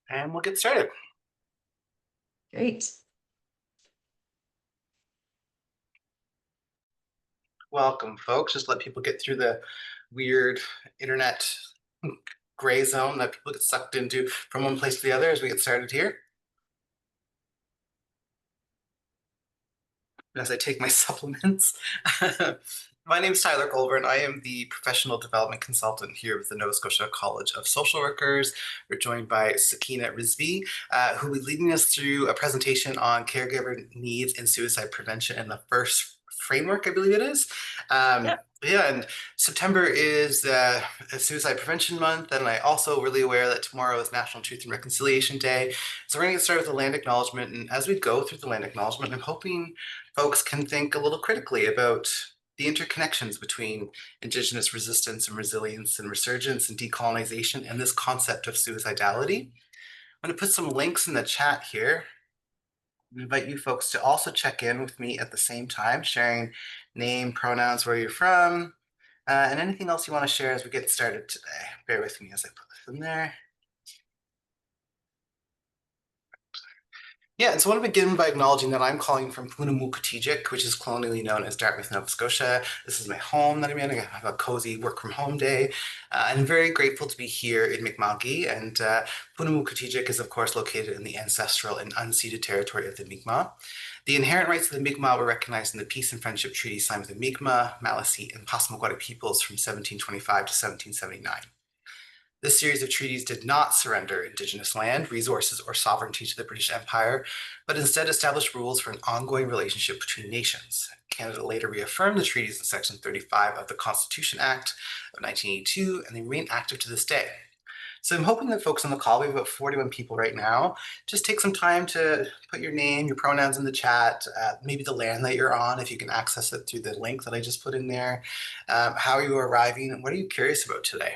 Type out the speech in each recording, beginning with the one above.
And we'll get started. Great. Welcome, folks. Just let people get through the weird internet gray zone that people get sucked into from one place to the other as we get started here. As I take my supplements. My name is Tyler Goldburn. I am the professional development consultant here with the Nova Scotia College of Social Workers. We're joined by Sakina Rizvi, who will be leading us through a presentation on caregiver needs in suicide prevention in the first framework, I believe it is. Yep. Yeah, and September is Suicide Prevention Month, and I also really aware that tomorrow is National Truth and Reconciliation Day. So we're going to get started with the land acknowledgement, and as we go through the land acknowledgement, I'm hoping folks can think a little critically about the interconnections between Indigenous resistance and resilience and resurgence and decolonization and this concept of suicidality. I'm going to put some links in the chat here. I invite you folks to also check in with me at the same time, sharing name, pronouns, where you're from, and anything else you want to share as we get started today. Bear with me as I put this in there. Yeah, and so I want to begin by acknowledging that I'm calling from Punamukatijik, which is colonially known as Dartmouth, Nova Scotia. This is my home that I'm in. I have a cozy work from home day. I'm very grateful to be here in Mi'kma'ki, and Punamukatijik is, of course, located in the ancestral and unceded territory of the Mi'kmaq. The inherent rights of the Mi'kmaq were recognized in the Peace and Friendship Treaty signed with the Mi'kmaq, Maliseet, and Passamaquoddy peoples from 1725 to 1779. This series of treaties did not surrender Indigenous land, resources, or sovereignty to the British Empire, but instead established rules for an ongoing relationship between nations. Canada later reaffirmed the treaties in Section 35 of the Constitution Act of 1982, and they remain active to this day. So I'm hoping that folks on the call, we have about 41 people right now, just take some time to put your name, your pronouns in the chat, maybe the land that you're on, if you can access it through the link that I just put in there. How are you arriving, and what are you curious about today?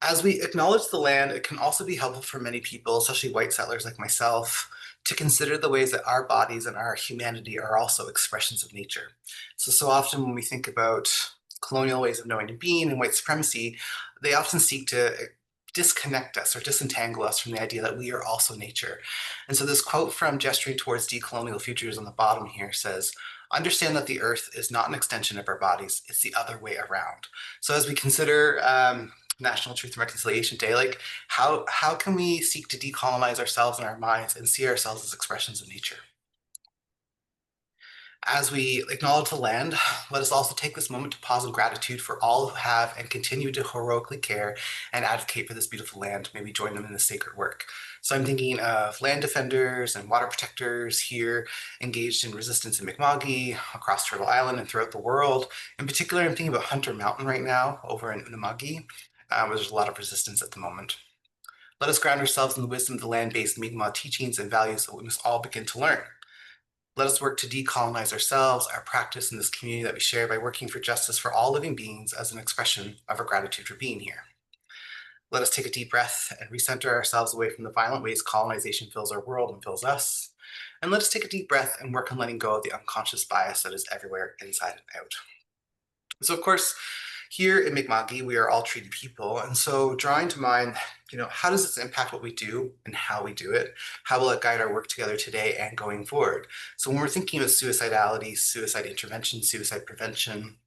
As we acknowledge the land, it can also be helpful for many people, especially white settlers like myself, to consider the ways that our bodies and our humanity are also expressions of nature. So often when we think about colonial ways of knowing and being and white supremacy, they often seek to disconnect us or disentangle us from the idea that we are also nature. And so this quote from Gesturing Towards Decolonial Futures on the bottom here says, understand that the earth is not an extension of our bodies, it's the other way around. So as we consider National Truth and Reconciliation Day, like how can we seek to decolonize ourselves and our minds and see ourselves as expressions of nature? As we acknowledge the land, let us also take this moment to pause in gratitude for all who have and continue to heroically care and advocate for this beautiful land. May we join them in this sacred work. So I'm thinking of land defenders and water protectors here engaged in resistance in Mi'kma'ki, across Turtle Island and throughout the world. In particular, I'm thinking about Hunter Mountain right now over in Unama'ki, where there's a lot of resistance at the moment. Let us ground ourselves in the wisdom of the land-based Mi'kmaq teachings and values that we must all begin to learn. Let us work to decolonize ourselves, our practice in this community that we share by working for justice for all living beings as an expression of our gratitude for being here. Let us take a deep breath and recenter ourselves away from the violent ways colonization fills our world and fills us. And let us take a deep breath and work on letting go of the unconscious bias that is everywhere, inside and out. So, of course, here in Mi'kma'ki, we are all treated people. And so drawing to mind, how does this impact what we do and how we do it? How will it guide our work together today and going forward? So when we're thinking about suicidality, suicide intervention, suicide prevention,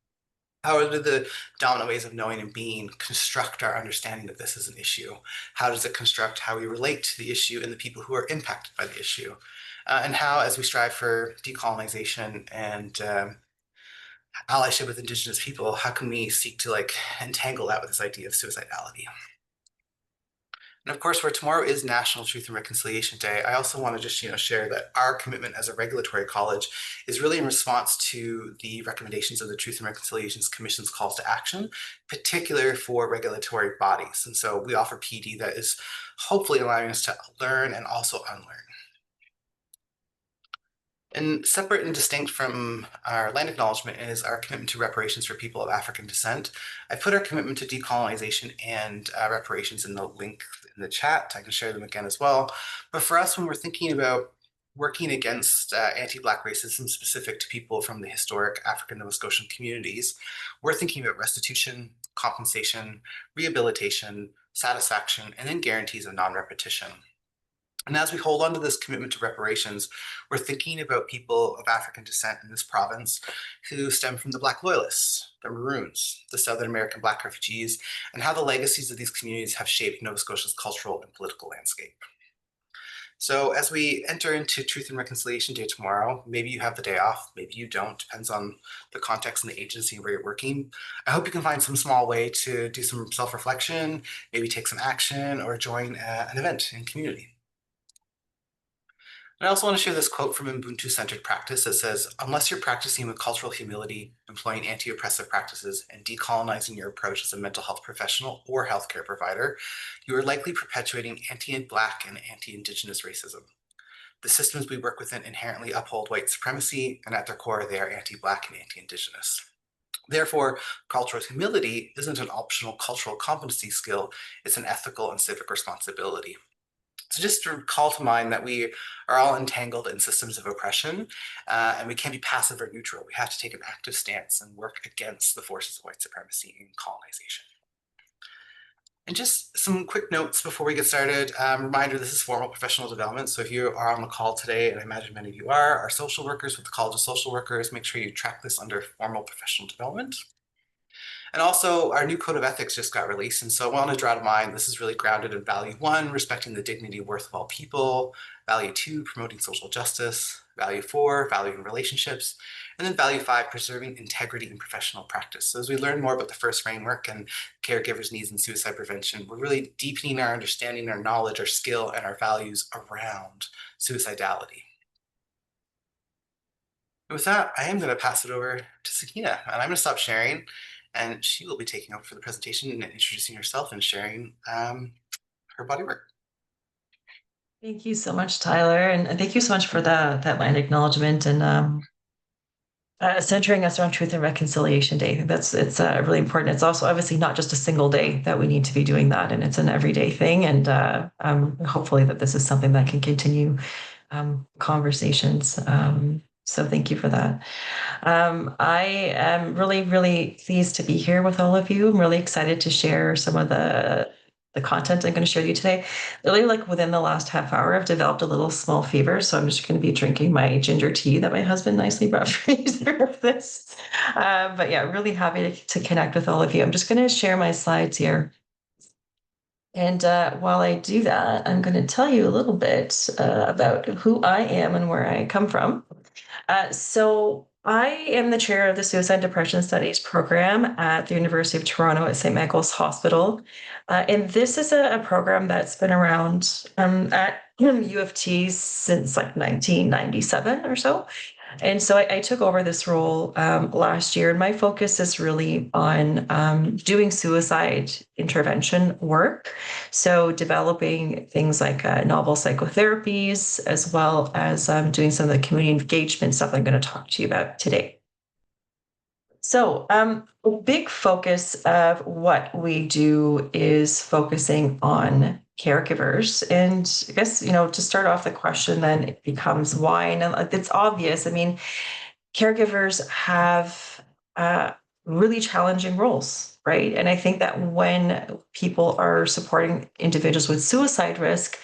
how do the dominant ways of knowing and being construct our understanding that this is an issue? How does it construct how we relate to the issue and the people who are impacted by the issue? And how, as we strive for decolonization and allyship with Indigenous people, how can we seek to entangle that with this idea of suicidality? And of course, where tomorrow is National Truth and Reconciliation Day, I also want to just share that our commitment as a regulatory college is really in response to the recommendations of the Truth and Reconciliations Commission's calls to action, particular for regulatory bodies. And so we offer PD that is hopefully allowing us to learn and also unlearn. And separate and distinct from our land acknowledgement is our commitment to reparations for people of African descent. I put our commitment to decolonization and reparations in the link in the chat. I can share them again as well. But for us, when we're thinking about working against anti-Black racism specific to people from the historic African Nova Scotian communities, we're thinking about restitution, compensation, rehabilitation, satisfaction, and then guarantees of non-repetition. And as we hold on to this commitment to reparations, we're thinking about people of African descent in this province who stem from the Black Loyalists, the Maroons, the Southern American Black refugees, and how the legacies of these communities have shaped Nova Scotia's cultural and political landscape. So as we enter into Truth and Reconciliation Day tomorrow, maybe you have the day off, maybe you don't, depends on the context and the agency where you're working. I hope you can find some small way to do some self-reflection, maybe take some action, or join an event in community. And I also want to share this quote from Ubuntu-centered practice that says, unless you're practicing with cultural humility, employing anti-oppressive practices, and decolonizing your approach as a mental health professional or healthcare provider, you are likely perpetuating anti-Black and anti-Indigenous racism. The systems we work within inherently uphold white supremacy, and at their core, they are anti-Black and anti-Indigenous. Therefore, cultural humility isn't an optional cultural competency skill, it's an ethical and civic responsibility. So just to call to mind that we are all entangled in systems of oppression, and we can't be passive or neutral. We have to take an active stance and work against the forces of white supremacy and colonization. And just some quick notes before we get started. Reminder, this is formal professional development. So if you are on the call today, and I imagine many of you are social workers with the College of Social Workers, make sure you track this under formal professional development. And also, our new code of ethics just got released. And so I want to draw to mind, this is really grounded in value 1, respecting the dignity and worth of all people, value 2, promoting social justice, value 4, valuing relationships, and then value 5, preserving integrity in professional practice. So as we learn more about the first framework and caregivers' needs in suicide prevention, we're really deepening our understanding, our knowledge, our skill, and our values around suicidality. And with that, I am going to pass it over to Sakina, and I'm going to stop sharing, and she will be taking over for the presentation and introducing herself and sharing her body work. Thank you so much, Tyler. And thank you so much for that line acknowledgement and centering us around Truth and Reconciliation Day. It's really important. It's also obviously not just a single day that we need to be doing that, and it's an everyday thing. And hopefully that this is something that can continue conversations. So thank you for that. I am really, really pleased to be here with all of you. I'm really excited to share some of the content I'm going to show you today. Really, like within the last half hour, I've developed a little small fever, so I'm just going to be drinking my ginger tea that my husband nicely brought for me for this. But yeah, really happy to connect with all of you. I'm just going to share my slides here. And while I do that, I'm going to tell you a little bit about who I am and where I come from. So I am the chair of the Suicide and Depression Studies program at the University of Toronto at St. Michael's Hospital. And this is a program that's been around at U of T since like 1997 or so. And so I took over this role last year, and my focus is really on doing suicide intervention work. So developing things like novel psychotherapies, as well as doing some of the community engagement stuff I'm going to talk to you about today. So a big focus of what we do is focusing on caregivers. And I guess, to start off the question, then it becomes why. And it's obvious. I mean, caregivers have really challenging roles, right? And I think that when people are supporting individuals with suicide risk,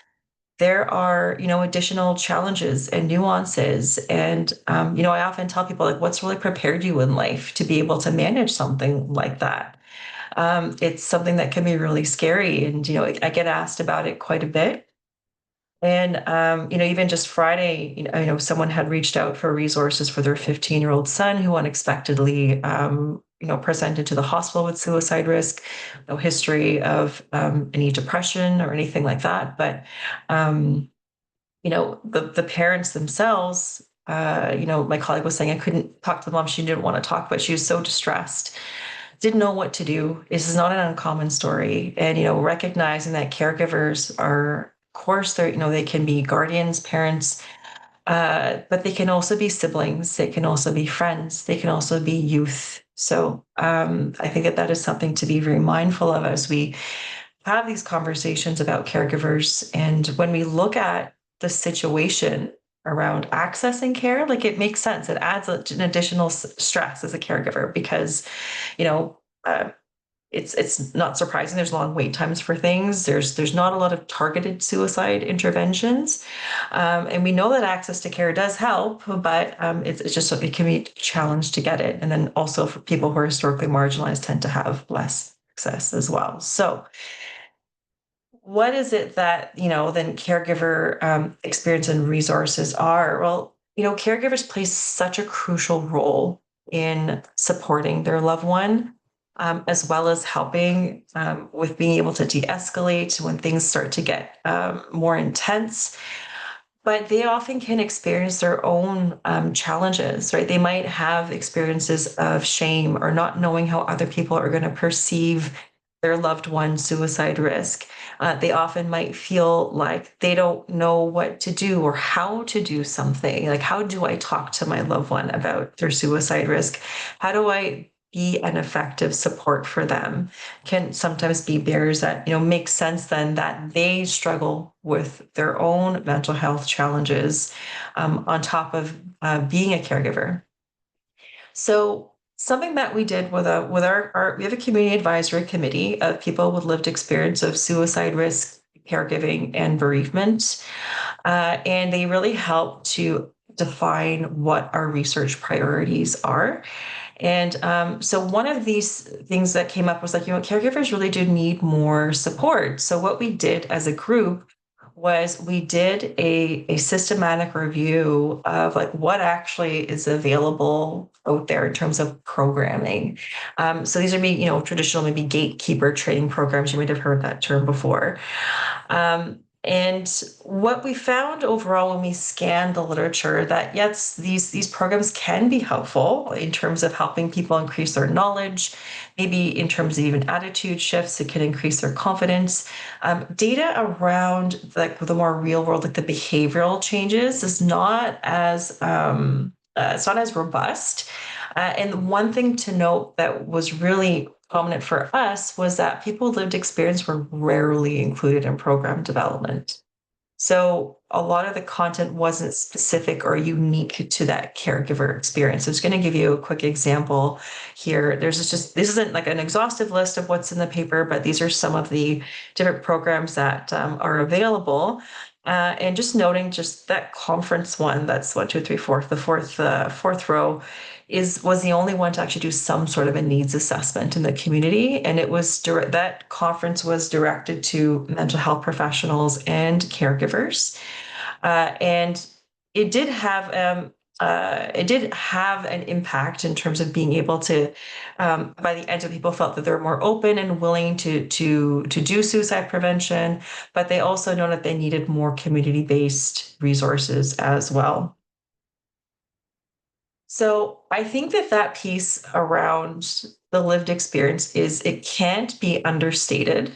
there are, additional challenges and nuances. And, I often tell people, like, what's really prepared you in life to be able to manage something like that? It's something that can be really scary. And, I get asked about it quite a bit. And, even just Friday, someone had reached out for resources for their 15-year-old son who unexpectedly, presented to the hospital with suicide risk, no history of any depression or anything like that. But, the parents themselves, my colleague was saying I couldn't talk to the mom. She didn't want to talk, but she was so distressed, didn't know what to do. This is not an uncommon story. And, recognizing that caregivers are, of course, they can be guardians, parents, but they can also be siblings. They can also be friends. They can also be youth. So I think that is something to be very mindful of as we have these conversations about caregivers. And when we look at the situation around accessing care, like, it makes sense. It adds an additional stress as a caregiver because, uh, it's not surprising. There's long wait times for things. There's not a lot of targeted suicide interventions, and we know that access to care does help, but it's just it can be a challenge to get it. And then also for people who are historically marginalized tend to have less access as well. So what is it that then caregiver experience and resources are? Well, caregivers play such a crucial role in supporting their loved one, as well as helping with being able to de-escalate when things start to get more intense. But they often can experience their own challenges, right? They might have experiences of shame or not knowing how other people are going to perceive their loved one's suicide risk. They often might feel like they don't know what to do or how to do something. Like, how do I talk to my loved one about their suicide risk? How do I be an effective support for them? Can sometimes be barriers that make sense then that they struggle with their own mental health challenges on top of being a caregiver. So something that we did with our we have a community advisory committee of people with lived experience of suicide risk, caregiving, and bereavement, and they really help to define what our research priorities are. And so one of these things that came up was like, caregivers really do need more support. So what we did as a group was we did a systematic review of like what actually is available out there in terms of programming. So these are maybe, traditional, maybe gatekeeper training programs. You might have heard that term before. And what we found overall when we scanned the literature that yes, these programs can be helpful in terms of helping people increase their knowledge, maybe in terms of even attitude shifts, it can increase their confidence. Data around like the more real world, like the behavioral changes, is not as it's not as robust. And one thing to note that was really prominent for us was that people with lived experience were rarely included in program development. So a lot of the content wasn't specific or unique to that caregiver experience. I was going to give you a quick example here. This isn't like an exhaustive list of what's in the paper, but these are some of the different programs that are available. And just noting just that conference one, that's 1, 2, 3, 4, the fourth row was the only one to actually do some sort of a needs assessment in the community. And that conference was directed to mental health professionals and caregivers. And it did have an impact in terms of being able to, by the end of people felt that they're more open and willing to do suicide prevention, but they also know that they needed more community-based resources as well. So I think that piece around the lived experience it can't be understated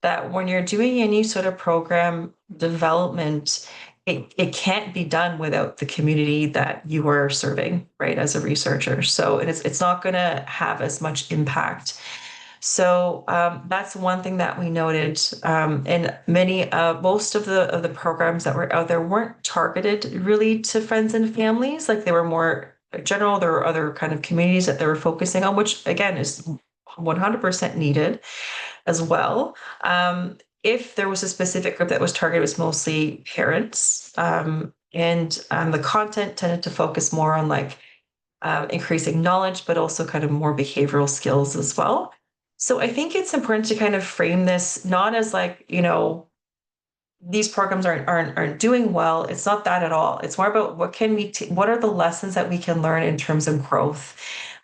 that when you're doing any sort of program development, it can't be done without the community that you are serving, right, as a researcher. So it's not going to have as much impact. So that's one thing that we noted. And most of the programs that were out there weren't targeted really to friends and families. Like they were more general. There were other kind of communities that they were focusing on, which again is 100% needed as well. If there was a specific group that was targeted, it was mostly parents. And the content tended to focus more on like increasing knowledge, but also kind of more behavioral skills as well. So I think it's important to kind of frame this not as like, these programs aren't doing well. It's not that at all. It's more about what are the lessons that we can learn in terms of growth.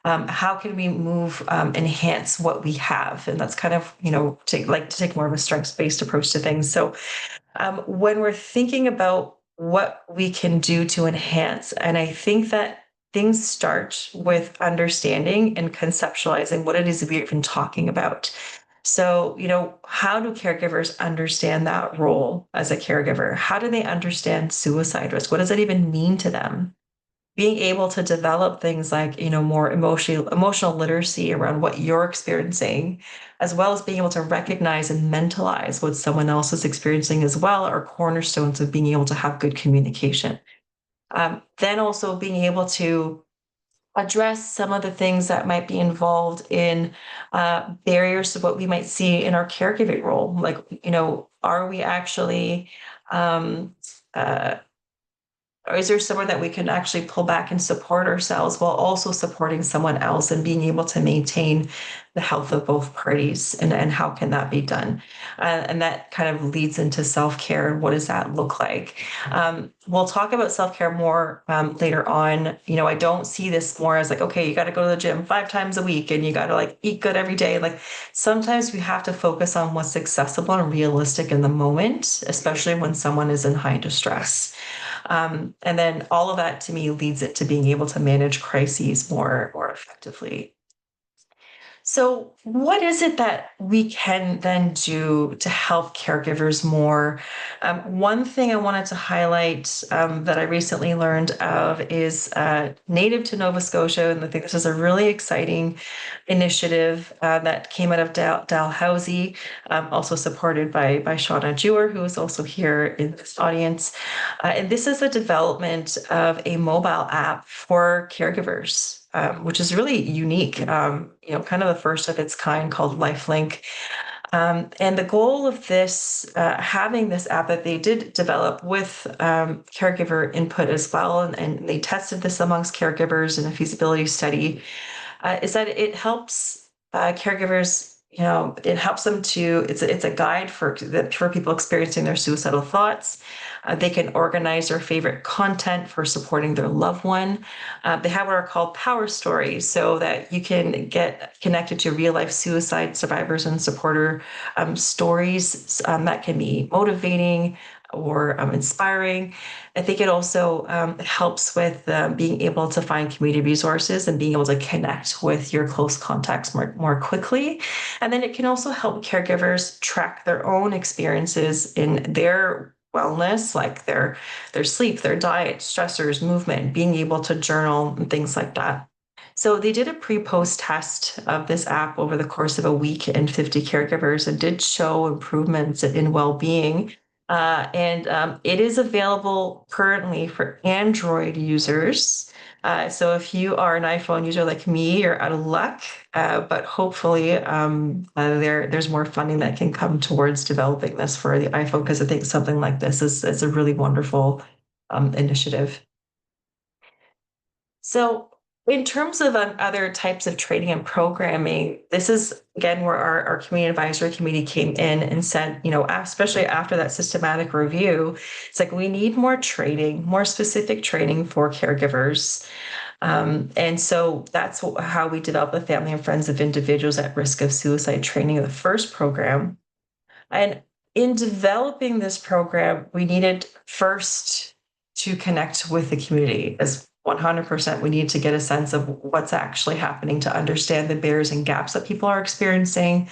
How can we enhance what we have? And that's kind of, to take more of a strengths-based approach to things. So when we're thinking about what we can do to enhance, and I think that things start with understanding and conceptualizing what it is we've been talking about. So, how do caregivers understand that role as a caregiver? How do they understand suicide risk? What does that even mean to them? Being able to develop things like, more emotional literacy around what you're experiencing, as well as being able to recognize and mentalize what someone else is experiencing as well, are cornerstones of being able to have good communication. Then also being able to address some of the things that might be involved in barriers to what we might see in our caregiving role. Like, are we actually um, uh, or is there somewhere that we can actually pull back and support ourselves while also supporting someone else and being able to maintain the health of both parties? And how can that be done? And that kind of leads into self-care. What does that look like? We'll talk about self-care more later on. I don't see this more as like, okay, you got to go to the gym 5 times a week and you got to like eat good every day. Like sometimes we have to focus on what's accessible and realistic in the moment, especially when someone is in high distress. And then all of that to me leads it to being able to manage crises more effectively. So, what is it that we can then do to help caregivers more? One thing I wanted to highlight that I recently learned of is native to Nova Scotia, and I think this is a really exciting initiative that came out of Dalhousie, also supported by Shauna Jewer, who is also here in this audience. And this is the development of a mobile app for caregivers. Which is really unique, kind of the first of its kind, called Lifelink. And the goal of this, having this app that they did develop with caregiver input as well, and they tested this amongst caregivers in a feasibility study, is that it helps caregivers. It helps them to. It's a guide for people experiencing their suicidal thoughts. They can organize their favorite content for supporting their loved one. They have what are called power stories, so that you can get connected to real life suicide survivors and supporter stories that can be motivating or inspiring. I think it also helps with being able to find community resources and being able to connect with your close contacts more quickly. And then it can also help caregivers track their own experiences in their wellness, like their sleep, their diet, stressors, movement, being able to journal and things like that. So they did a pre-post test of this app over the course of a week in 50 caregivers and did show improvements in well-being. And it is available currently for Android users. So if you are an iPhone user like me, you're out of luck. But hopefully, there's more funding that can come towards developing this for the iPhone, because I think something like this is a really wonderful initiative. So, in terms of other types of training and programming, this is again where our community advisory committee came in and said, especially after that systematic review, it's like we need more training, more specific training for caregivers. And so that's how we developed the Family and Friends of Individuals at Risk of Suicide training, the first program. And in developing this program, we needed first to connect with the community as 100%. We need to get a sense of what's actually happening to understand the barriers and gaps that people are experiencing,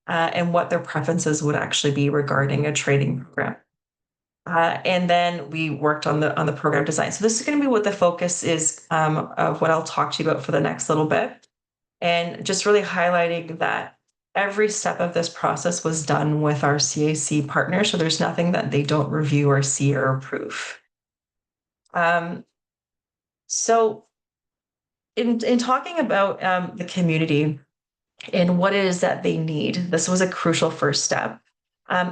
and what their preferences would actually be regarding a training program. And then we worked on the program design. So this is going to be what the focus is of what I'll talk to you about for the next little bit, and just really highlighting that every step of this process was done with our CAC partners. So there's nothing that they don't review or see or approve. Um, so in talking about the community and what it is that they need, this was a crucial first step.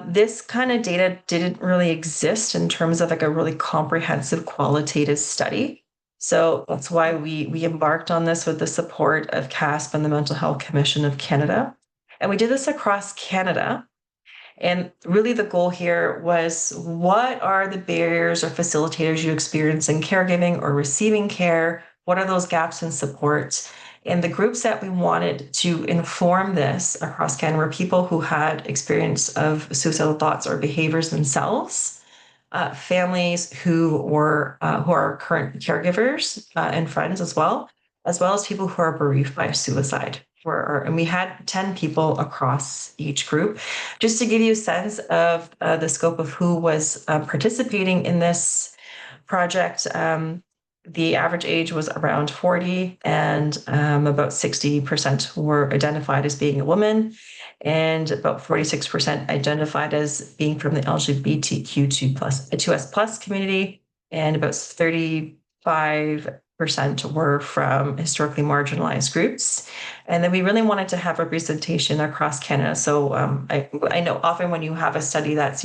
This kind of data didn't really exist in terms of like a really comprehensive qualitative study. So that's why we embarked on this with the support of CASP and the Mental Health Commission of Canada. And we did this across Canada. And really the goal here was, what are the barriers or facilitators you experience in caregiving or receiving care? What are those gaps in support? And the groups that we wanted to inform this across Canada were people who had experience of suicidal thoughts or behaviors themselves, families who are current caregivers and friends as well as people who are bereaved by suicide. And we had 10 people across each group, just to give you a sense of the scope of who was participating in this project. The average age was around 40, and about 60% were identified as being a woman, and about 46% identified as being from the LGBTQ2+, 2S plus community, and about 35 were from historically marginalized groups. And then we really wanted to have representation across Canada. So I know often when you have a study that's,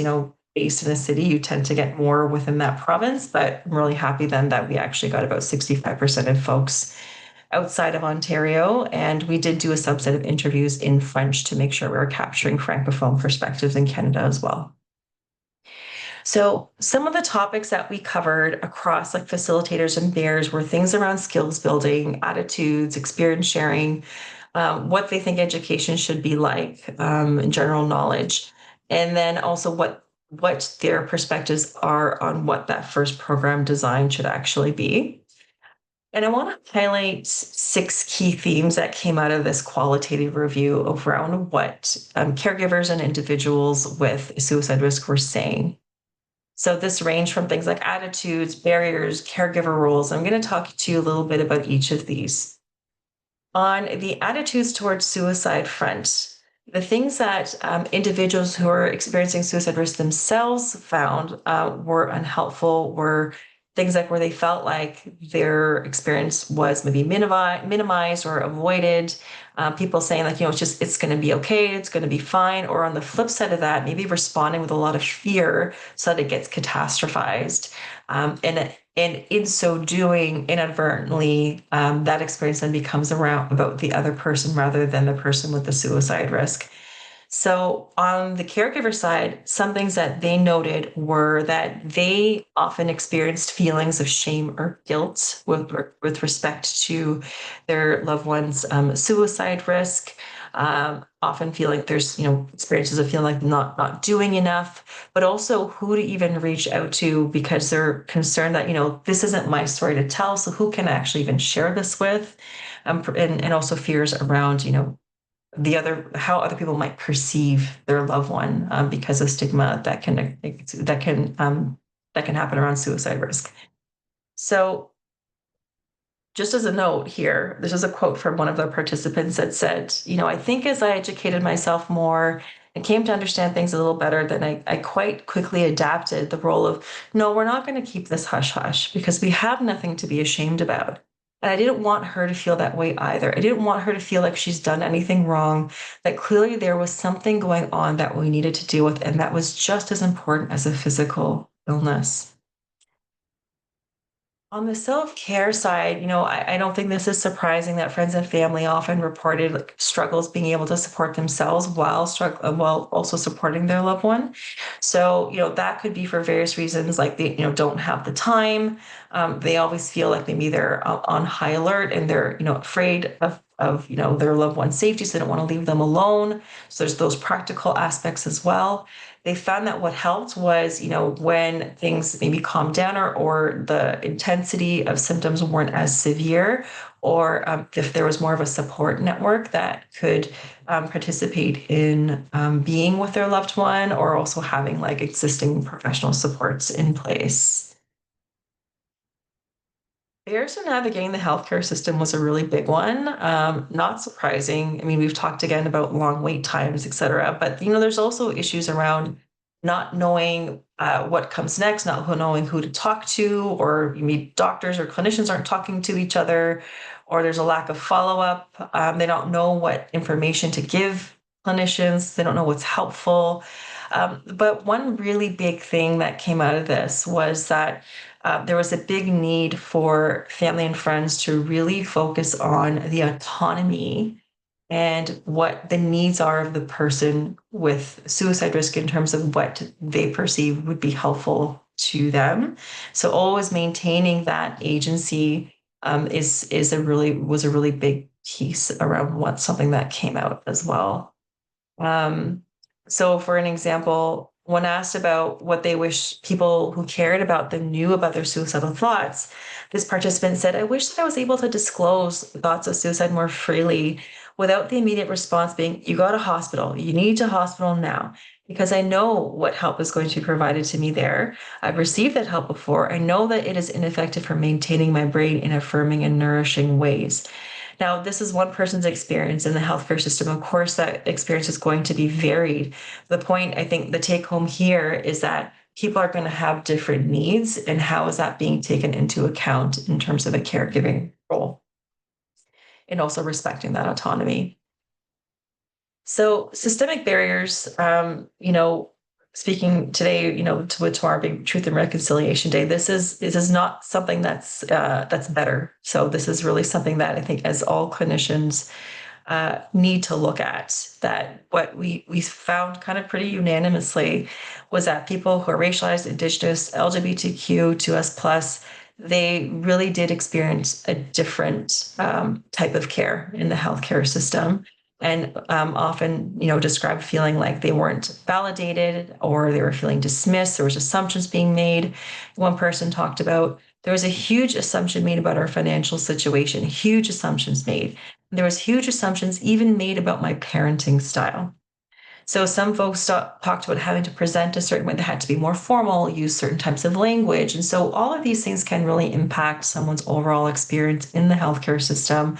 based in a city, you tend to get more within that province, but I'm really happy then that we actually got about 65% of folks outside of Ontario. And we did do a subset of interviews in French to make sure we were capturing Francophone perspectives in Canada as well. So some of the topics that we covered across like facilitators and bears were things around skills building, attitudes, experience sharing, what they think education should be like, and general knowledge, and then also what their perspectives are on what that first program design should actually be. And I want to highlight 6 key themes that came out of this qualitative review around what caregivers and individuals with suicide risk were saying. So this ranged from things like attitudes, barriers, caregiver roles. I'm going to talk to you a little bit about each of these. On the attitudes towards suicide front, the things that individuals who are experiencing suicide risk themselves found were unhelpful were things like where they felt like their experience was maybe minimized or avoided. People saying like, it's going to be okay, it's going to be fine. Or on the flip side of that, maybe responding with a lot of fear so that it gets catastrophized. And in so doing, inadvertently, that experience then becomes around about the other person rather than the person with the suicide risk. So on the caregiver side, some things that they noted were that they often experienced feelings of shame or guilt with respect to their loved one's suicide risk. Often feel like there's experiences of feeling like not doing enough, but also who to even reach out to because they're concerned that this isn't my story to tell, so who can I actually even share this with, and also fears around how other people might perceive their loved one because of stigma that can happen around suicide risk. So just as a note here, this is a quote from one of the participants that said, I think as I educated myself more and came to understand things a little better, then I quite quickly adapted the role of, no, we're not going to keep this hush hush because we have nothing to be ashamed about. And I didn't want her to feel that way either. I didn't want her to feel like she's done anything wrong, that clearly there was something going on that we needed to deal with, and that was just as important as a physical illness. On the self-care side, I don't think this is surprising that friends and family often reported like struggles being able to support themselves while also supporting their loved one. So, that could be for various reasons, like they, don't have the time. They always feel like maybe they're on high alert and they're, afraid of their loved one's safety, so they don't want to leave them alone. So there's those practical aspects as well. They found that what helped was, when things maybe calmed down or the intensity of symptoms weren't as severe, or if there was more of a support network that could participate in being with their loved one, or also having like existing professional supports in place. Barriers to navigating the healthcare system was a really big one. Not surprising. I mean, we've talked again about long wait times, et cetera. But there's also issues around not knowing what comes next, not knowing who to talk to, or you meet doctors or clinicians aren't talking to each other, or there's a lack of follow-up. They don't know what information to give clinicians. They don't know what's helpful. But one really big thing that came out of this was that there was a big need for family and friends to really focus on the autonomy and what the needs are of the person with suicide risk in terms of what they perceive would be helpful to them. So always maintaining that agency was a really big piece around something that came out as well. So for an example, when asked about what they wish people who cared about them knew about their suicidal thoughts, this participant said, I wish that I was able to disclose thoughts of suicide more freely without the immediate response being, you go to hospital, you need to hospital now, because I know what help is going to be provided to me there. I've received that help before. I know that it is ineffective for maintaining my brain in affirming and nourishing ways. Now, this is one person's experience in the healthcare system. Of course, that experience is going to be varied. The point, I think, the take home here is that people are going to have different needs, and how is that being taken into account in terms of a caregiving role, and also respecting that autonomy. So systemic barriers, speaking today, to our big Truth and Reconciliation Day, this is not something that's better. So this is really something that I think, as all clinicians, need to look at. That what we found kind of pretty unanimously was that people who are racialized, Indigenous, LGBTQ2S plus, they really did experience a different type of care in the healthcare system, and often, described feeling like they weren't validated, or they were feeling dismissed. There was assumptions being made. One person talked about there was a huge assumption made about our financial situation, huge assumptions made. There was huge assumptions even made about my parenting style. So some folks talked about having to present a certain way, that had to be more formal, use certain types of language. And so all of these things can really impact someone's overall experience in the healthcare system.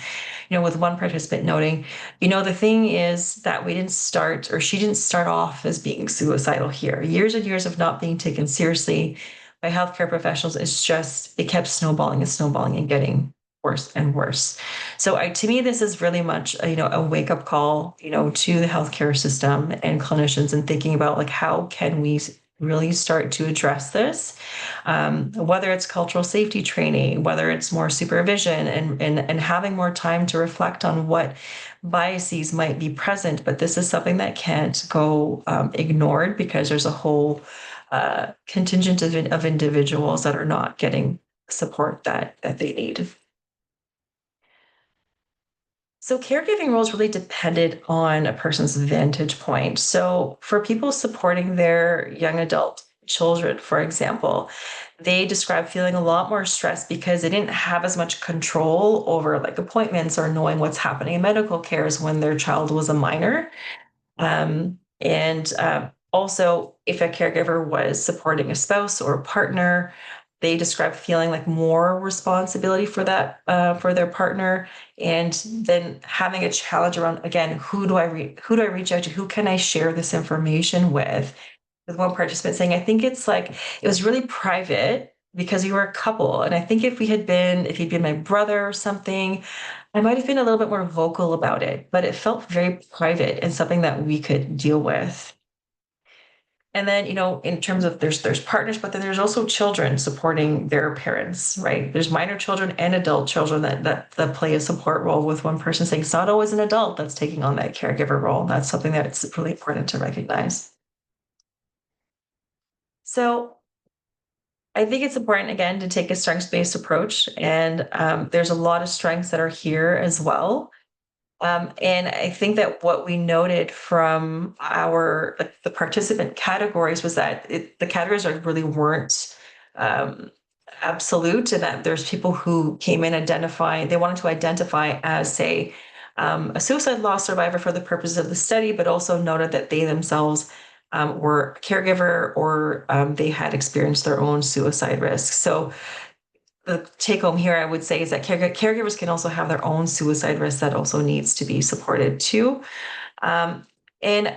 With one participant noting, the thing is that we didn't start, or she didn't start off as being suicidal here. Years and years of not being taken seriously by healthcare professionals, it kept snowballing and snowballing and getting worse and worse. So to me, this is really much, a wake up call, to the healthcare system and clinicians, and thinking about, like, how can we really start to address this, whether it's cultural safety training, whether it's more supervision, and having more time to reflect on what biases might be present. But this is something that can't go ignored, because there's a whole contingent of individuals that are not getting support that they need. So caregiving roles really depended on a person's vantage point. So for people supporting their young adult children, for example, they describe feeling a lot more stressed because they didn't have as much control over, like, appointments or knowing what's happening in medical cares when their child was a minor. And Also, if a caregiver was supporting a spouse or a partner, they describe feeling like more responsibility for their partner, and then having a challenge around, again, who do I reach out to? Who can I share this information with? With one participant saying, I think it's like it was really private because we were a couple, and I think if he'd been my brother or something, I might have been a little bit more vocal about it, but it felt very private and something that we could deal with. And then, in terms of, there's partners, but then there's also children supporting their parents, right? There's minor children and adult children that play a support role, with one person saying it's not always an adult that's taking on that caregiver role. That's something that's really important to recognize. So I think it's important, again, to take a strengths-based approach, and there's a lot of strengths that are here as well. And I think that what we noted from the participant categories was that the categories really weren't um, absolute, and that there's people who came in they wanted to identify as, say, a suicide loss survivor for the purposes of the study, but also noted that they themselves were a caregiver, or they had experienced their own suicide risk. So the take home here, I would say, is that caregivers can also have their own suicide risk that also needs to be supported too. Um, and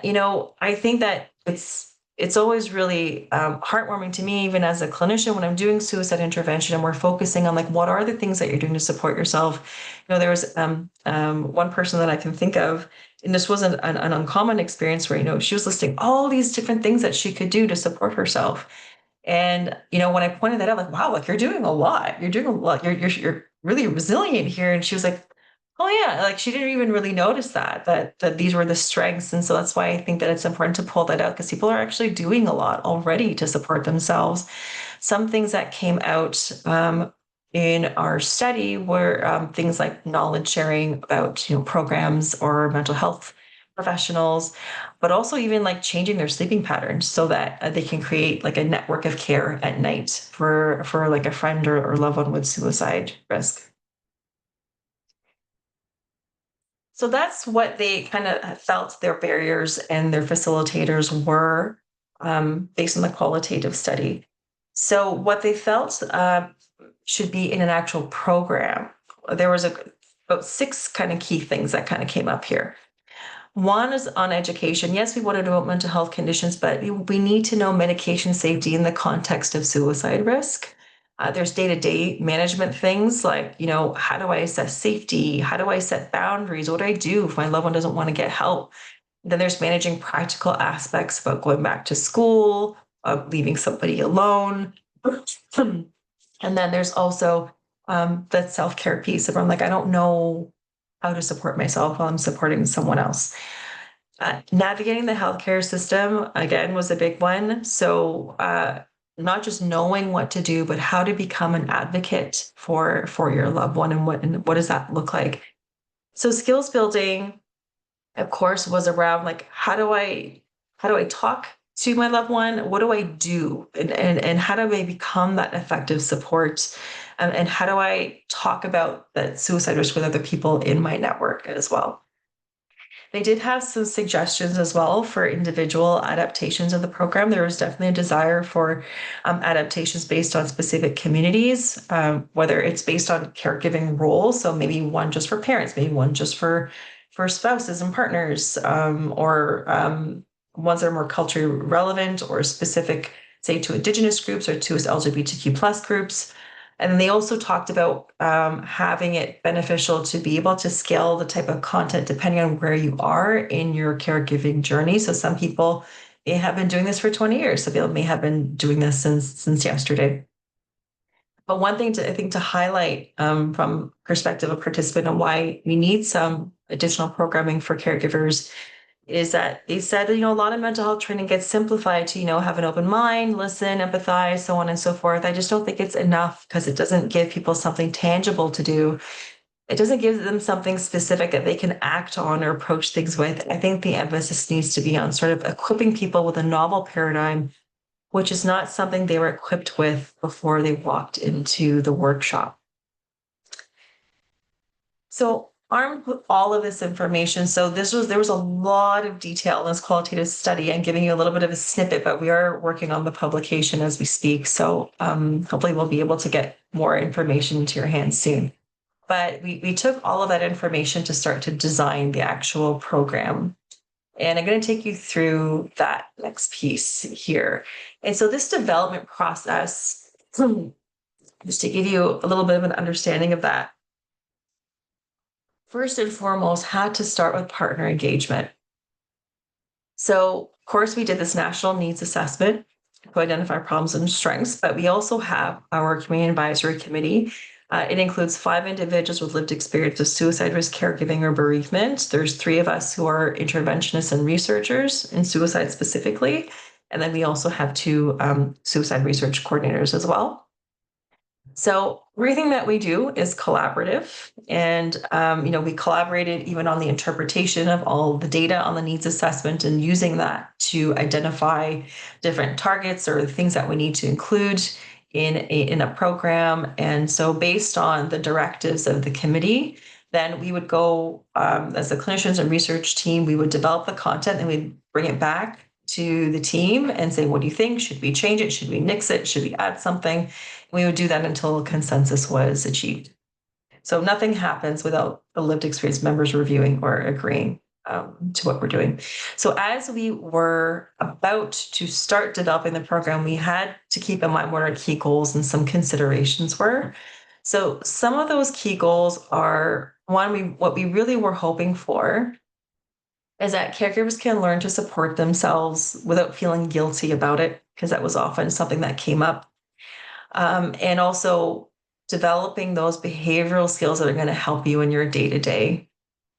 I think that it's always really heartwarming to me, even as a clinician, when I'm doing suicide intervention and we're focusing on, like, what are the things that you're doing to support yourself. There was one person that I can think of, and this wasn't an uncommon experience, where she was listing all these different things that she could do to support herself. And when I pointed that out, like, wow, like, you're doing a lot. You're doing a lot. You're really resilient here. And she was like, oh yeah, like, she didn't even really notice that these were the strengths. And so that's why I think that it's important to pull that out, because people are actually doing a lot already to support themselves. Some things that came out in our study were things like knowledge sharing about programs or mental health professionals, but also even, like, changing their sleeping patterns so that they can create, like, a network of care at night for like a friend or loved one with suicide risk. So that's what they kind of felt their barriers and their facilitators were, based on the qualitative study. So what they felt should be in an actual program. There was about six kind of key things that kind of came up here. One is on education. Yes, we want to know about mental health conditions, but we need to know medication safety in the context of suicide risk. There's day-to-day management things like, how do I assess safety? How do I set boundaries? What do I do if my loved one doesn't want to get help? Then there's managing practical aspects about going back to school, leaving somebody alone. And then there's also the self-care piece around like, I don't know how to support myself while I'm supporting someone else. Navigating the healthcare system, again, was a big one. So not just knowing what to do, but how to become an advocate for your loved one, and what does that look like? So skills building, of course, was around like, how do I talk to my loved one? What do I do? And how do I become that effective support? And how do I talk about that suicide risk with other people in my network as well? They did have some suggestions as well for individual adaptations of the program. There was definitely a desire for adaptations based on specific communities, whether it's based on caregiving roles. So maybe one just for parents, maybe one just for spouses and partners, or ones that are more culturally relevant or specific, say, to Indigenous groups or to LGBTQ plus groups. And then they also talked about having it beneficial to be able to scale the type of content depending on where you are in your caregiving journey. So some people may have been doing this for 20 years. Some people may have been doing this since yesterday. But one thing I think to highlight from perspective of participant and why we need some additional programming for caregivers is that they said, a lot of mental health training gets simplified to, have an open mind, listen, empathize, so on and so forth. I just don't think it's enough because it doesn't give people something tangible to do. It doesn't give them something specific that they can act on or approach things with. I think the emphasis needs to be on sort of equipping people with a novel paradigm, which is not something they were equipped with before they walked into the workshop. So armed with all of this information, so there was a lot of detail in this qualitative study. I'm giving you a little bit of a snippet, but we are working on the publication as we speak. So hopefully we'll be able to get more information into your hands soon. But we took all of that information to start to design the actual program. And I'm going to take you through that next piece here. And so this development process, just to give you a little bit of an understanding of that, first and foremost, had to start with partner engagement. So, of course, we did this national needs assessment to identify problems and strengths, but we also have our community advisory committee. It includes 5 individuals with lived experience of suicide risk, caregiving, or bereavement. There's 3 of us who are interventionists and researchers in suicide specifically. And then we also have 2 suicide research coordinators as well. So everything that we do is collaborative, and we collaborated even on the interpretation of all the data on the needs assessment and using that to identify different targets or things that we need to include in a program. And so based on the directives of the committee, then we would go as the clinicians and research team, we would develop the content and we'd bring it back to the team and say, what do you think? Should we change it? Should we nix it? Should we add something? We would do that until consensus was achieved. So nothing happens without the lived experience members reviewing or agreeing to what we're doing. So as we were about to start developing the program, we had to keep in mind what our key goals and some considerations were. So some of those key goals are, one, what we really were hoping for is that caregivers can learn to support themselves without feeling guilty about it, because that was often something that came up. And also developing those behavioral skills that are going to help you in your day-to-day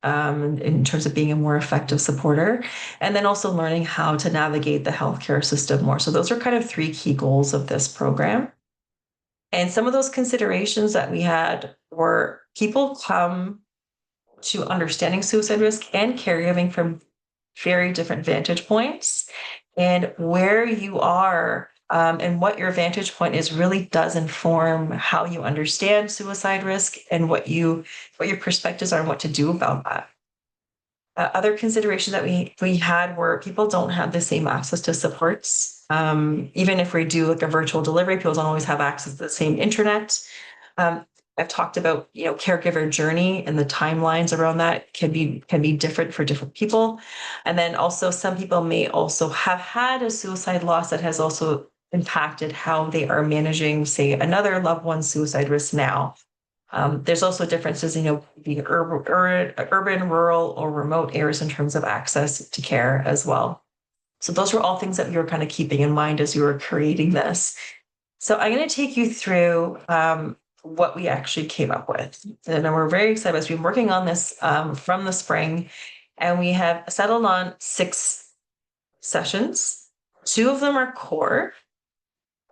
in terms of being a more effective supporter, and then also learning how to navigate the healthcare system more. So those are kind of 3 key goals of this program. And some of those considerations that we had were people come to understanding suicide risk and caregiving from very different vantage points, and where you are and what your vantage point is really does inform how you understand suicide risk and what your perspectives are and what to do about that. Other considerations that we had were people don't have the same access to supports. Even if we do like a virtual delivery, people don't always have access to the same internet. I've talked about, caregiver journey and the timelines around that can be different for different people. And then also some people may also have had a suicide loss that has also impacted how they are managing, say, another loved one's suicide risk now. There's also differences, being urban, rural, or remote areas in terms of access to care as well. So those were all things that you were kind of keeping in mind as you were creating this. So I'm going to take you through what we actually came up with. And we're very excited. We've been working on this from the spring, and we have settled on 6 sessions. 2 of them are core.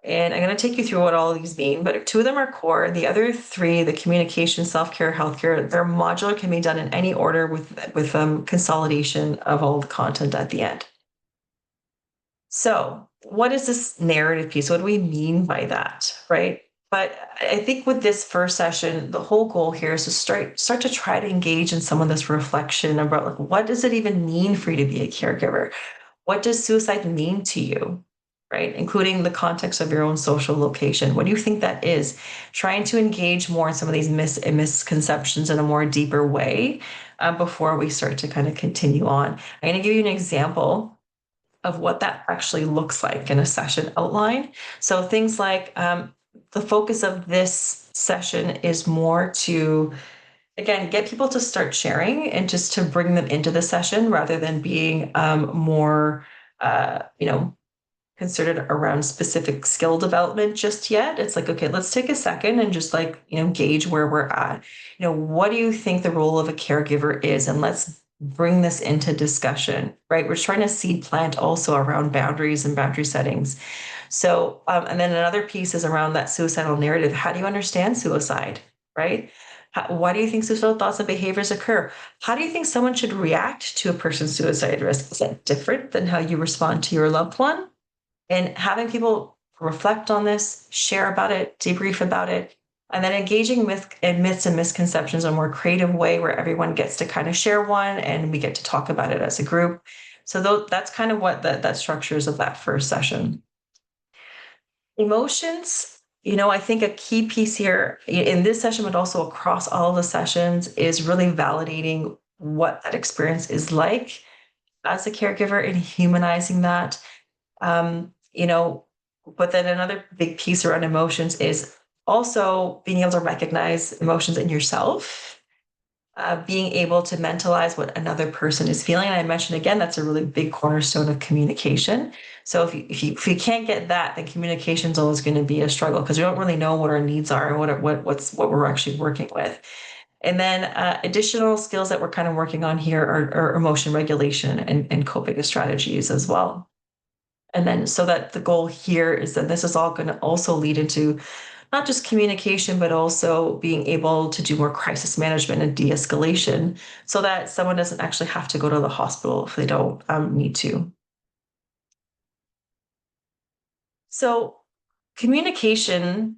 And I'm going to take you through what all of these mean, but 2 of them are core. The other 3, the communication, self-care, healthcare, they're modular, can be done in any order with consolidation of all the content at the end. So what is this narrative piece? What do we mean by that, right? But I think with this first session, the whole goal here is to start to try to engage in some of this reflection about, like, what does it even mean for you to be a caregiver? What does suicide mean to you? Right? Including the context of your own social location. What do you think that is? Trying to engage more in some of these misconceptions in a more deeper way before we start to kind of continue on. I'm going to give you an example of what that actually looks like in a session outline. So things like the focus of this session is more to, again, get people to start sharing and just to bring them into the session rather than being more, considered around specific skill development just yet. It's like, okay, let's take a second and just, like, gauge where we're at. What do you think the role of a caregiver is? And let's bring this into discussion, right? We're trying to seed plant also around boundaries and boundary settings. So, and then another piece is around that suicidal narrative. How do you understand suicide, right? Why do you think suicidal thoughts and behaviors occur? How do you think someone should react to a person's suicide risk? Is that different than how you respond to your loved one? And having people reflect on this, share about it, debrief about it, and then engaging in myths and misconceptions in a more creative way where everyone gets to kind of share one and we get to talk about it as a group. So that's kind of what that structure is of that first session. Emotions, I think a key piece here in this session, but also across all of the sessions, is really validating what that experience is like as a caregiver and humanizing that. But then another big piece around emotions is also being able to recognize emotions in yourself, being able to mentalize what another person is feeling. And I mentioned again, that's a really big cornerstone of communication. So if you can't get that, then communication is always going to be a struggle because we don't really know what our needs are and what we're actually working with. And then additional skills that we're kind of working on here are emotion regulation and coping strategies as well. And then so that the goal here is that this is all going to also lead into not just communication, but also being able to do more crisis management and de-escalation so that someone doesn't actually have to go to the hospital if they don't need to. So communication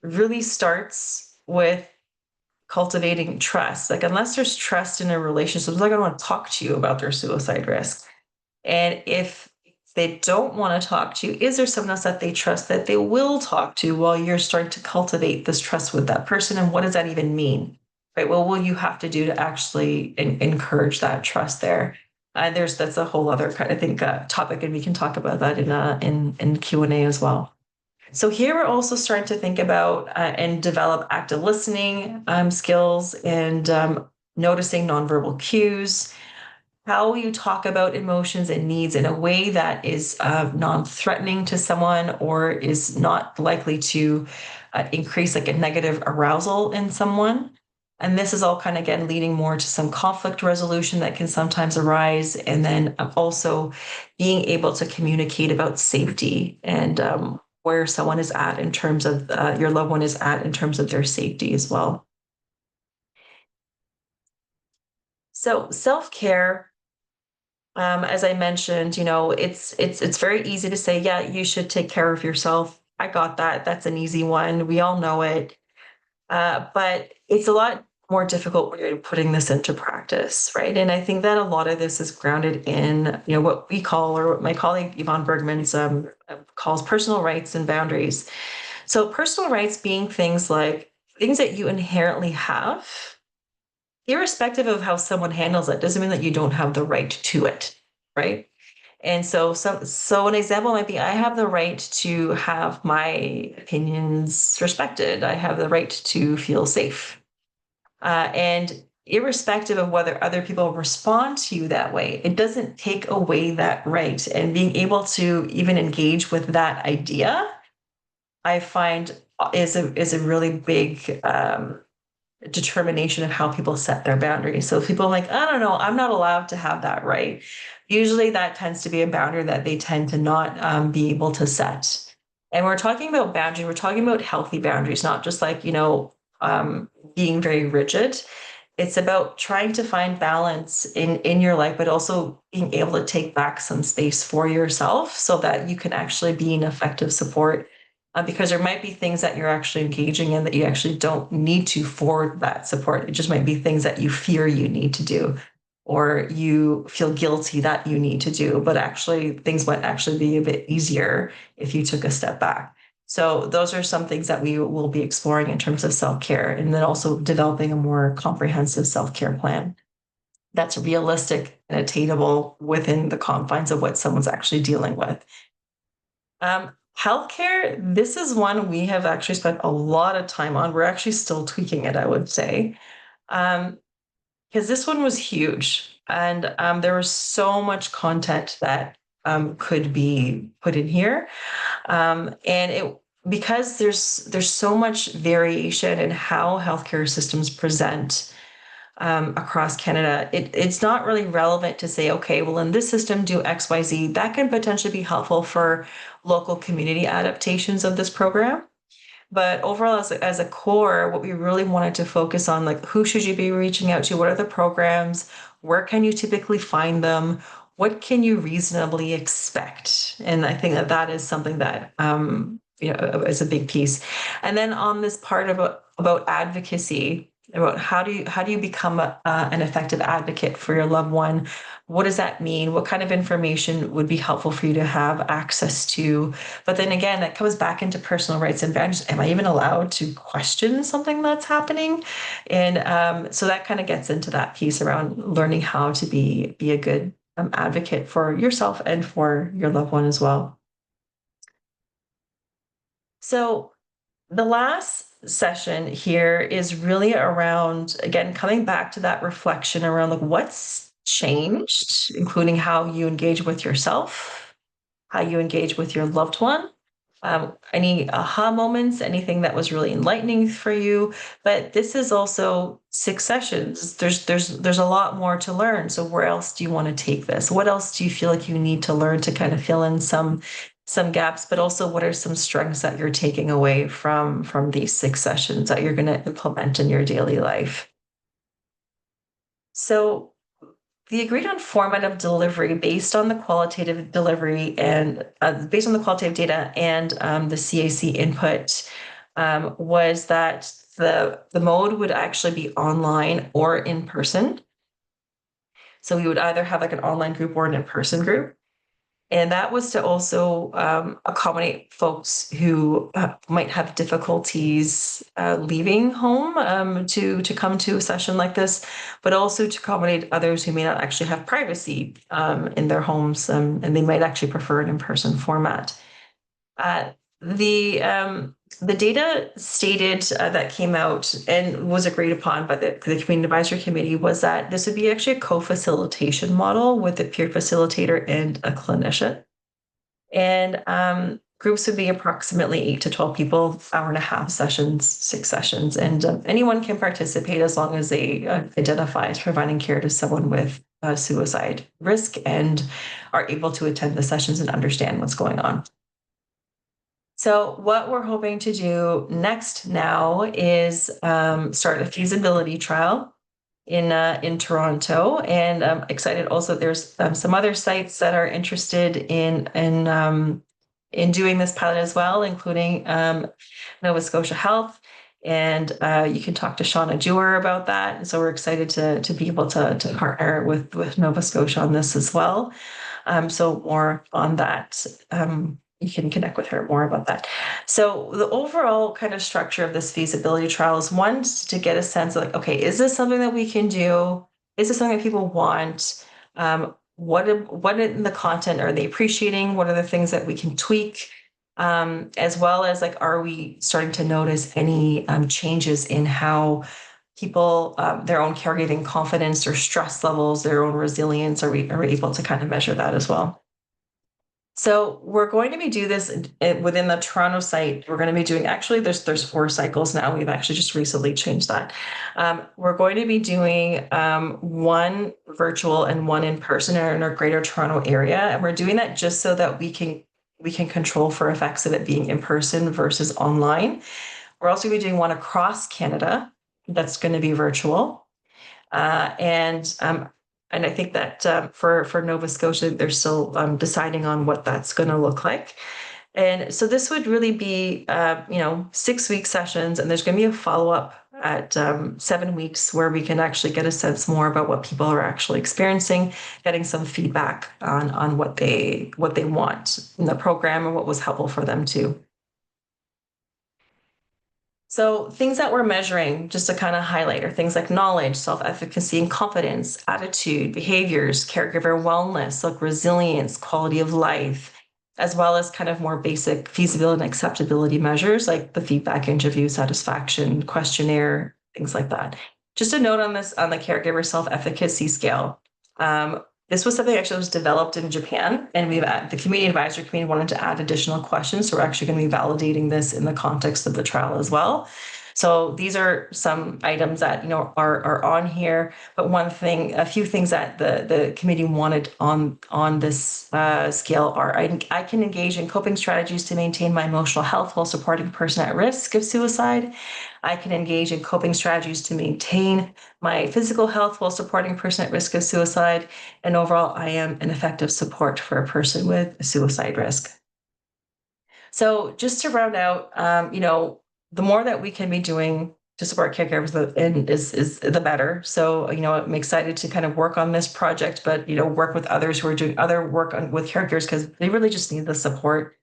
really starts with cultivating trust. Like, unless there's trust in a relationship, they're not going to want to talk to you about their suicide risk. And if they don't want to talk to you, is there someone else that they trust that they will talk to while you're starting to cultivate this trust with that person? And what does that even mean? Right? What will you have to do to actually encourage that trust there? That's a whole other kind of topic, and we can talk about that in Q&A as well. So here we're also starting to think about and develop active listening skills and noticing nonverbal cues, how you talk about emotions and needs in a way that is non-threatening to someone or is not likely to increase like a negative arousal in someone. And this is all kind of, again, leading more to some conflict resolution that can sometimes arise. And then also being able to communicate about safety and where someone is at in terms of your loved one is at in terms of their safety as well. So self-care, as I mentioned, it's very easy to say, yeah, you should take care of yourself. I got that. That's an easy one. We all know it. But it's a lot more difficult when you're putting this into practice, right? And I think that a lot of this is grounded in, what we call, or what my colleague Yvonne Bergman's calls personal rights and boundaries. So personal rights being things like, things that you inherently have, irrespective of how someone handles it, doesn't mean that you don't have the right to it, right? And so an example might be I have the right to have my opinions respected. I have the right to feel safe. And irrespective of whether other people respond to you that way, it doesn't take away that right. And being able to even engage with that idea, I find is a really big determination of how people set their boundaries. So if people are like, I don't know, I'm not allowed to have that right. Usually that tends to be a boundary that they tend to not be able to set. And we're talking about boundaries, we're talking about healthy boundaries, not just like, being very rigid. It's about trying to find balance in your life, but also being able to take back some space for yourself so that you can actually be an effective support, because there might be things that you're actually engaging in that you actually don't need to for that support. It just might be things that you fear you need to do, or you feel guilty that you need to do, but actually things might actually be a bit easier if you took a step back. So those are some things that we will be exploring in terms of self-care, and then also developing a more comprehensive self-care plan that's realistic and attainable within the confines of what someone's actually dealing with. Healthcare, this is one we have actually spent a lot of time on. We're actually still tweaking it, I would say, because this one was huge, and there was so much content that could be put in here, and it because there's so much variation in how healthcare systems present across Canada, it's not really relevant to say, okay, well, in this system, do X, Y, Z. That can potentially be helpful for local community adaptations of this program. But overall, as a core, what we really wanted to focus on, like, who should you be reaching out to? What are the programs? Where can you typically find them? What can you reasonably expect? And I think that that is something that is a big piece. And then on this part about advocacy, about how do you become an effective advocate for your loved one? What does that mean? What kind of information would be helpful for you to have access to? But then again, that comes back into personal rights and boundaries. Am I even allowed to question something that's happening? And so that kind of gets into that piece around learning how to be a good advocate for yourself and for your loved one as well. So the last session here is really around, again, coming back to that reflection around like what's changed, including how you engage with yourself, how you engage with your loved one, any aha moments, anything that was really enlightening for you. But this is also 6 sessions. There's a lot more to learn. So where else do you want to take this? What else do you feel like you need to learn to kind of fill in some gaps? But also, what are some strengths that you're taking away from these 6 sessions that you're going to implement in your daily life? So the agreed on format of delivery based on the qualitative delivery and based on the qualitative data and the CAC input was that the mode would actually be online or in person. So we would either have like an online group or an in-person group. And that was to also accommodate folks who might have difficulties leaving home to come to a session like this, but also to accommodate others who may not actually have privacy in their homes, and they might actually prefer an in-person format. Uh, the the data stated that came out and was agreed upon by the Community Advisory Committee was that this would be actually a co-facilitation model with a peer facilitator and a clinician. And groups would be approximately 8 to 12 people, hour and a half sessions, 6 sessions. And anyone can participate as long as they identify as providing care to someone with suicide risk and are able to attend the sessions and understand what's going on. So what we're hoping to do next now is start a feasibility trial in Toronto, and I'm excited. Also, there's some other sites that are interested in doing this pilot as well, including Nova Scotia Health, and you can talk to Shauna Dewar about that. And so we're excited to be able to partner with Nova Scotia on this as well. So more on that you can connect with her more about that. So the overall kind of structure of this feasibility trial is one to get a sense of like, okay, is this something that we can do? Is this something that people want? What in the content are they appreciating? What are the things that we can tweak? As well as like, are we starting to notice any changes in how people, their own caregiving confidence or stress levels, their own resilience? Are we able to kind of measure that as well? So we're going to be do this within the Toronto site. We're going to be doing actually there's 4 cycles now. We've actually just recently changed that. We're going to be doing one virtual and one in person in our Greater Toronto area, and we're doing that just so that we can control for effects of it being in person versus online. We're also going to be doing one across Canada that's going to be virtual. And I think that for Nova Scotia, they're still deciding on what that's going to look like. And so this would really be, 6-week sessions, and there's going to be a follow up at 7 weeks where we can actually get a sense more about what people are actually experiencing, getting some feedback on what they want in the program and what was helpful for them too. So things that we're measuring, just to kind of highlight, are things like knowledge, self-efficacy and confidence, attitude, behaviors, caregiver wellness, like resilience, quality of life, as well as kind of more basic feasibility and acceptability measures like the feedback interview, satisfaction, questionnaire, things like that. Just a note on this, on the caregiver self-efficacy scale. This was something actually was developed in Japan, and the community advisory committee wanted to add additional questions. So we're actually going to be validating this in the context of the trial as well. So these are some items that are on here. But a few things that the committee wanted on this scale are: I can engage in coping strategies to maintain my emotional health while supporting a person at risk of suicide. I can engage in coping strategies to maintain my physical health while supporting a person at risk of suicide. And overall, I am an effective support for a person with a suicide risk. So just to round out, the more that we can be doing to support caregivers and is the better. So, I'm excited to kind of work on this project, but, work with others who are doing other work with caregivers because they really just need the support.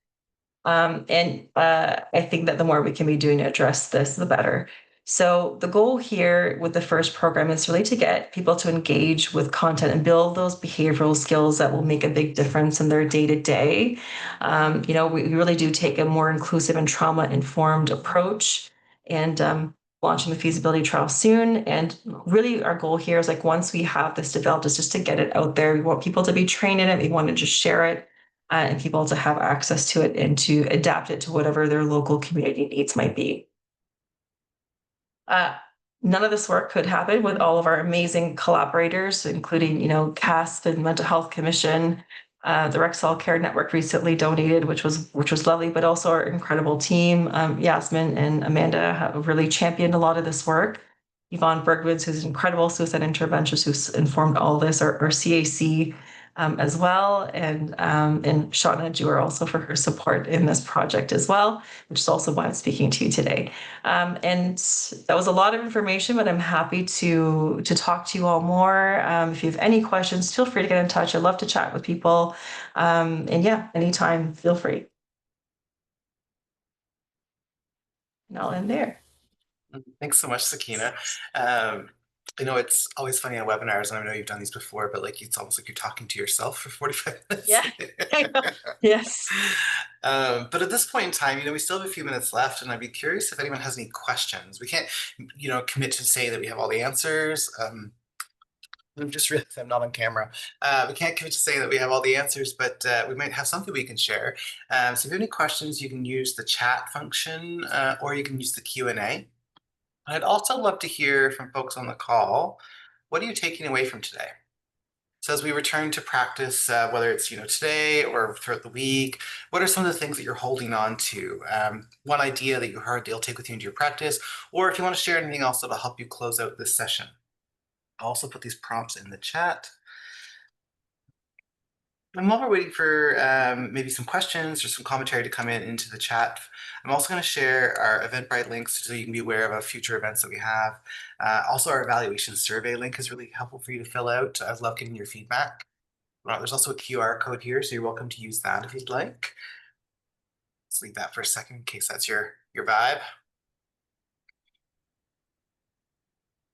And I think that the more we can be doing to address this, the better. So the goal here with the first program is really to get people to engage with content and build those behavioral skills that will make a big difference in their day to day. We really do take a more inclusive and trauma informed approach, and launching the feasibility trial soon. And really our goal here is like, once we have this developed, is just to get it out there. We want people to be trained in it. We want to just share it, and people to have access to it and to adapt it to whatever their local community needs might be. Uh, None of this work could happen with all of our amazing collaborators, including, CASP and Mental Health Commission. The Rexall Care Network recently donated, which was lovely, but also our incredible team. Yasmin and Amanda have really championed a lot of this work. Yvonne Bergwitz, who's an incredible suicide interventionist, who's informed all this, our CAC as well, and Shauna Dewar also for her support in this project as well, which is also why I'm speaking to you today. And that was a lot of information, but I'm happy to talk to you all more. If you have any questions, feel free to get in touch. I love to chat with people. And yeah, anytime, feel free. And I'll end there. Thanks so much, Sakina. It's always funny on webinars, and I know you've done these before, but like it's almost like you're talking to yourself for 45 minutes. Yeah. Yes. But at this point in time, we still have a few minutes left, and I'd be curious if anyone has any questions. We can't, commit to say that we have all the answers. I've just realized I'm not on camera. We can't commit to say that we have all the answers, but we might have something we can share. So if you have any questions, you can use the chat function, or you can use the Q&A. I'd also love to hear from folks on the call. What are you taking away from today? So as we return to practice, whether it's today or throughout the week, what are some of the things that you're holding on to? One idea that you heard that you'll take with you into your practice, or if you want to share anything else that'll help you close out this session. I'll also put these prompts in the chat. And while we're waiting for maybe some questions or some commentary to come into the chat, I'm also going to share our Eventbrite links so you can be aware of future events that we have. Also, our evaluation survey link is really helpful for you to fill out. I love getting your feedback. There's also a QR code here, so you're welcome to use that if you'd like. Let's leave that for a second in case that's your vibe.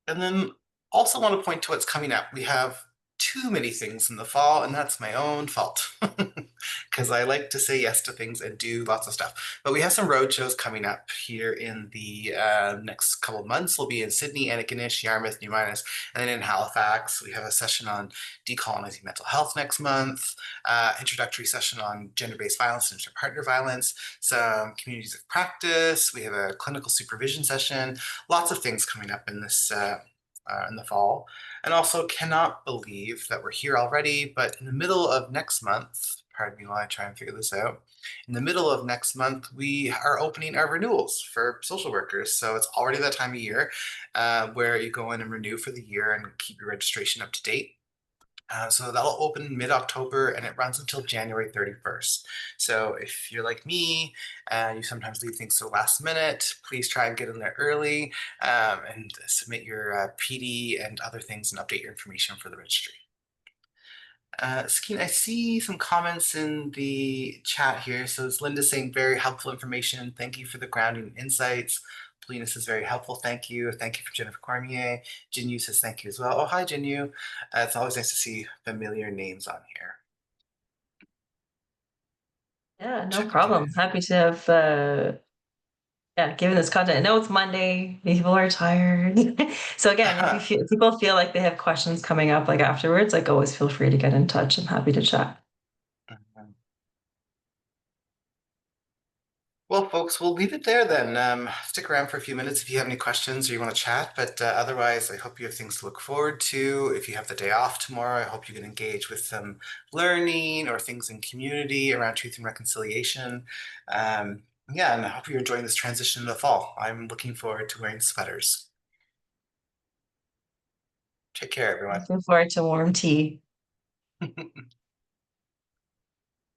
And then also want to point to what's coming up. We have too many things in the fall, and that's my own fault because I like to say yes to things and do lots of stuff. But we have some road shows coming up here in the next couple of months. We'll be in Sydney, Antigonish, Yarmouth, New Minas, and then in Halifax. We have a session on decolonizing mental health next month, introductory session on gender-based violence and interpartner violence, some communities of practice. We have a clinical supervision session, lots of things coming up in the fall. And also cannot believe that we're here already, but in the middle of next month, pardon me while I try and figure this out. In the middle of next month, we are opening our renewals for social workers. So it's already that time of year where you go in and renew for the year and keep your registration up to date. So that'll open mid-October and it runs until January 31st. So if you're like me and you sometimes leave things to the last minute, please try and get in there early and submit your PD and other things and update your information for the registry. Sakine, I see some comments in the chat here. So it's Linda saying very helpful information. Thank you for the grounding insights. Polina says very helpful. Thank you. Thank you for Jennifer Cormier. Jinyu says thank you as well. Oh, hi, Jinyu. It's always nice to see familiar names on here. Yeah, no Checking problem. Happy to have yeah, given this content. I know it's Monday, people are tired. So again, if people feel like they have questions coming up like afterwards, like always feel free to get in touch. I'm happy to chat. in. Well, folks, we'll leave it there then. Stick around for a few minutes if you have any questions or you want to chat. But otherwise, I hope you have things to look forward to. If you have the day off tomorrow, I hope you can engage with some learning or things in community around truth and reconciliation. Yeah, and I hope you're enjoying this transition in the fall. I'm looking forward to wearing sweaters. Take care, everyone. Looking forward to warm tea.